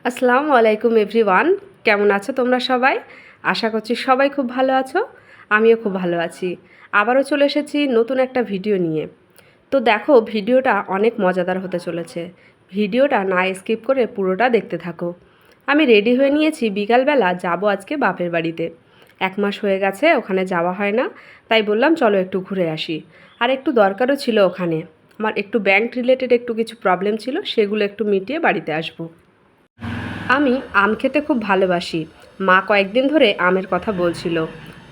আসসালামু আলাইকুম এভরিওয়ান, কেমন আছো তোমরা সবাই? আশা করছি সবাই খুব ভালো আছো। আমিও খুব ভালো আছি। আবারও চলে এসেছি নতুন একটা ভিডিও নিয়ে। তো দেখো, ভিডিওটা অনেক মজাদার হতে চলেছে। ভিডিওটা না স্কিপ করে পুরোটা দেখতে থাকো। আমি রেডি হয়ে নিয়েছি, বিকালবেলা যাব আজকে বাপের বাড়িতে। 1 মাস হয়ে গেছে ওখানে যাওয়া হয় না, তাই বললাম চলো একটু ঘুরে আসি। আর একটু দরকারও ছিল ওখানে। আমার একটু ব্যাংক রিলেটেড একটু কিছু প্রবলেম ছিল, সেগুলো একটু মিটিয়ে বাড়িতে আসবো। আমি আম খেতে খুব ভালোবাসি। মা কয়েকদিন ধরে আমের কথা বলছিল,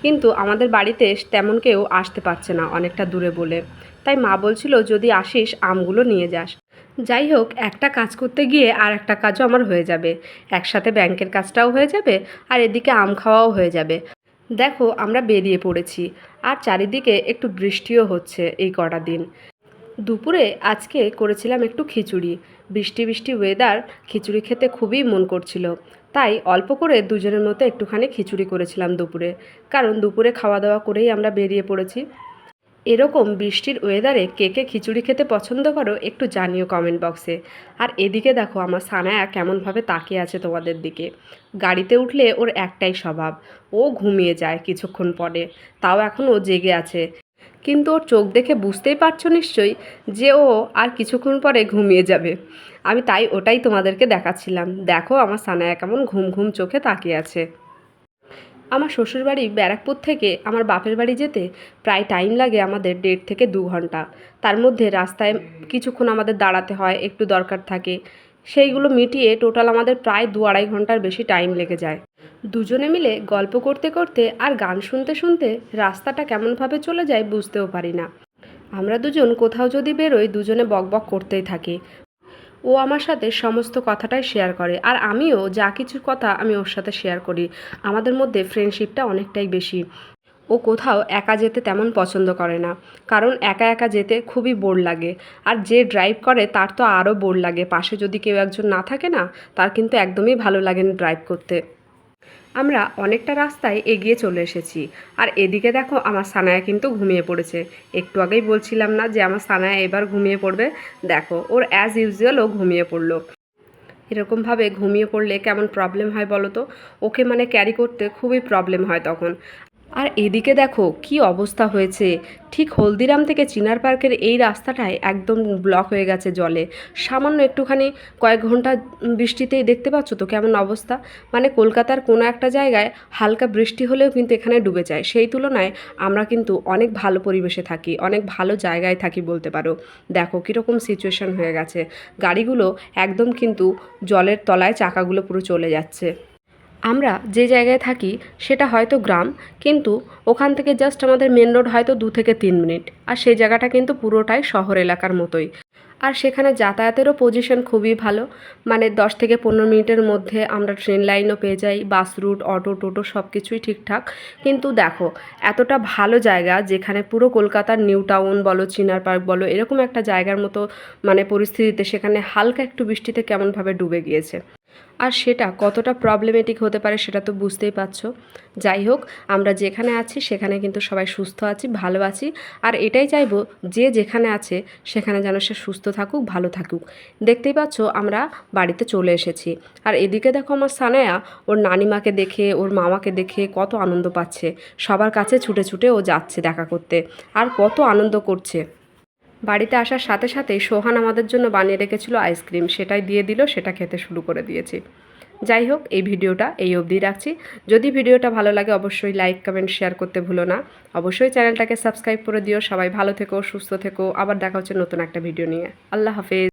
কিন্তু আমাদের বাড়িতে তেমন কেউ আসতে পারছে না, অনেকটা দূরে বলে। তাই মা বলছিল যদি আসিস আমগুলো নিয়ে যাস। যাই হোক, একটা কাজ করতে গিয়ে আর একটা কাজও আমার হয়ে যাবে। একসাথে ব্যাংকের কাজটাও হয়ে যাবে, আর এদিকে আম খাওয়াও হয়ে যাবে। দেখো, আমরা বেরিয়ে পড়েছি, আর চারিদিকে একটু বৃষ্টিও হচ্ছে এই কটা দিন। দুপুরে আজকে করেছিলাম একটু খিচুড়ি। বৃষ্টি বৃষ্টি ওয়েদার, খিচুড়ি খেতে খুবই মন করছিল। তাই অল্প করে দুজনের মতো একটুখানি খিচুড়ি করেছিলাম দুপুরে, কারণ দুপুরে খাওয়া দাওয়া করেই আমরা বেরিয়ে পড়েছি। এরকম বৃষ্টির ওয়েদারে কে কে খিচুড়ি খেতে পছন্দ করো একটু জানিও কমেন্ট বক্সে। আর এদিকে দেখো, আমার সানায়া কেমনভাবে তাকিয়ে আছে তোমাদের দিকে। গাড়িতে উঠলে ওর একটাই স্বভাব, ও ঘুমিয়ে যায় কিছুক্ষণ পরে। তাও এখনও জেগে আছে, কিন্তু ওর চোখ দেখে বুঝতেই পারছো নিশ্চয়ই যে ও আর কিছুক্ষণ পরে ঘুমিয়ে যাবে। আমি তাই ওটাই তোমাদেরকে দেখাচ্ছিলাম। দেখো আমার সানায়া কেমন ঘুম ঘুম চোখে তাকিয়ে আছে। আমার শ্বশুরবাড়ি ব্যারাকপুর থেকে আমার বাপের বাড়ি যেতে প্রায় টাইম লাগে আমাদের 1.5 থেকে 2 ঘন্টা। তার মধ্যে রাস্তায় কিছুক্ষণ আমাদের দাঁড়াতে হয়, একটু দরকার থাকে, সেইগুলো মিটিয়ে টোটাল আমাদের প্রায় 2-2.5 ঘন্টার বেশি টাইম লেগে যায়। দুজনে মিলে গল্প করতে করতে আর গান শুনতে শুনতে রাস্তাটা কেমনভাবে চলে যায় বুঝতেও পারি না। আমরা দুজন কোথাও যদি বেরোই, দুজনে বকবক করতেই থাকি। ও আমার সাথে সমস্ত কথাটাই শেয়ার করে, আর আমিও যা কিছু কথা আমি ওর সাথে শেয়ার করি। আমাদের মধ্যে ফ্রেন্ডশিপটা অনেকটাই বেশি। ও কোথাও একা যেতে তেমন পছন্দ করে না, কারণ একা একা যেতে খুবই বোর লাগে। আর যে ড্রাইভ করে তার তো আরও বোর লাগে, পাশে যদি কেউ একজন না থাকে না, তার কিন্তু একদমই ভালো লাগে না ড্রাইভ করতে। আমরা অনেকটা রাস্তায় এগিয়ে চলে এসেছি, আর এদিকে দেখো আমার সানায়া কিন্তু ঘুমিয়ে পড়েছে। একটু আগেই বলছিলাম না যে আমার সানায়া এবার ঘুমিয়ে পড়বে? দেখো, ওর অ্যাজ ইউজুয়াল ও ঘুমিয়ে পড়লো। এরকমভাবে ঘুমিয়ে পড়লে কেমন প্রবলেম হয় বলো তো? ওকে মানে ক্যারি করতে খুবই প্রবলেম হয় তখন। আর এদিকে দেখো কি অবস্থা হয়েছে, ঠিক হলদিরাম থেকে চিনার পার্কের এই রাস্তাটায় একদম ব্লক হয়ে গেছে জলে। সামান্য একটুখানি কয়েক ঘন্টা বৃষ্টিতেই দেখতে পাচ্ছ তো কেমন অবস্থা। মানে কলকাতার কোনো একটা জায়গায় হালকা বৃষ্টি হলেও কিন্তু এখানে ডুবে যায়। সেই তুলনায় আমরা কিন্তু অনেক ভালো পরিবেশে থাকি, অনেক ভালো জায়গায় থাকি বলতে পারো। দেখো কীরকম সিচুয়েশন হয়ে গেছে, গাড়িগুলো একদম কিন্তু জলের তলায় চাকাগুলো পুরো চলে যাচ্ছে। আমরা যে জায়গায় থাকি সেটা হয়তো গ্রাম, কিন্তু ওখান থেকে জাস্ট আমাদের মেন রোড হয়তো 2 থেকে 3 মিনিট, আর সেই জায়গাটা কিন্তু পুরোটাই শহর এলাকার মতোই। আর সেখানে যাতায়াতেরও পজিশন খুবই ভালো। মানে 10 থেকে 15 মিনিটের মধ্যে আমরা ট্রেন লাইনও পেয়ে যাই, বাস রুট, অটো টোটো সব কিছুই ঠিকঠাক। কিন্তু দেখো, এতটা ভালো জায়গা যেখানে পুরো কলকাতার নিউ টাউন বলো, চিনার পার্ক বলো, এরকম একটা জায়গার মতো মানে পরিস্থিতিতে সেখানে হালকা একটু বৃষ্টিতে কেমনভাবে ডুবে গিয়েছে। আর সেটা কতটা প্রবলেমেটিক হতে পারে সেটা তো বুঝতেই পারছো। যাই হোক, আমরা যেখানে আছি সেখানে কিন্তু সবাই সুস্থ আছি, ভালো আছি। আর এটাই চাইবো যে যেখানে আছে সেখানে যেন সে সুস্থ থাকুক, ভালো থাকুক। দেখতেই পাচ্ছ আমরা বাড়িতে চলে এসেছি। আর এদিকে দেখো আমার সানায়া ওর নানিমাকে দেখে, ওর মামাকে দেখে কত আনন্দ পাচ্ছে। সবার কাছে ছুটে ছুটে ও যাচ্ছে দেখা করতে, আর কত আনন্দ করছে। বাড়িতে আসার সাথে সাথেই সোহান আমাদের জন্য বানিয়ে রেখেছিল আইসক্রিম, সেটাই দিয়ে দিল, সেটা খেতে শুরু করে দিয়েছি। যাই হোক, এই ভিডিওটা এই অবধি রাখছি। যদি ভিডিওটা ভালো লাগে অবশ্যই লাইক কমেন্ট শেয়ার করতে ভুলো না। অবশ্যই চ্যানেলটাকে সাবস্ক্রাইব করে দিও। সবাই ভালো থেকো, সুস্থ থেকো। আবার দেখা হচ্ছে নতুন একটা ভিডিও নিয়ে। আল্লাহ হাফেজ।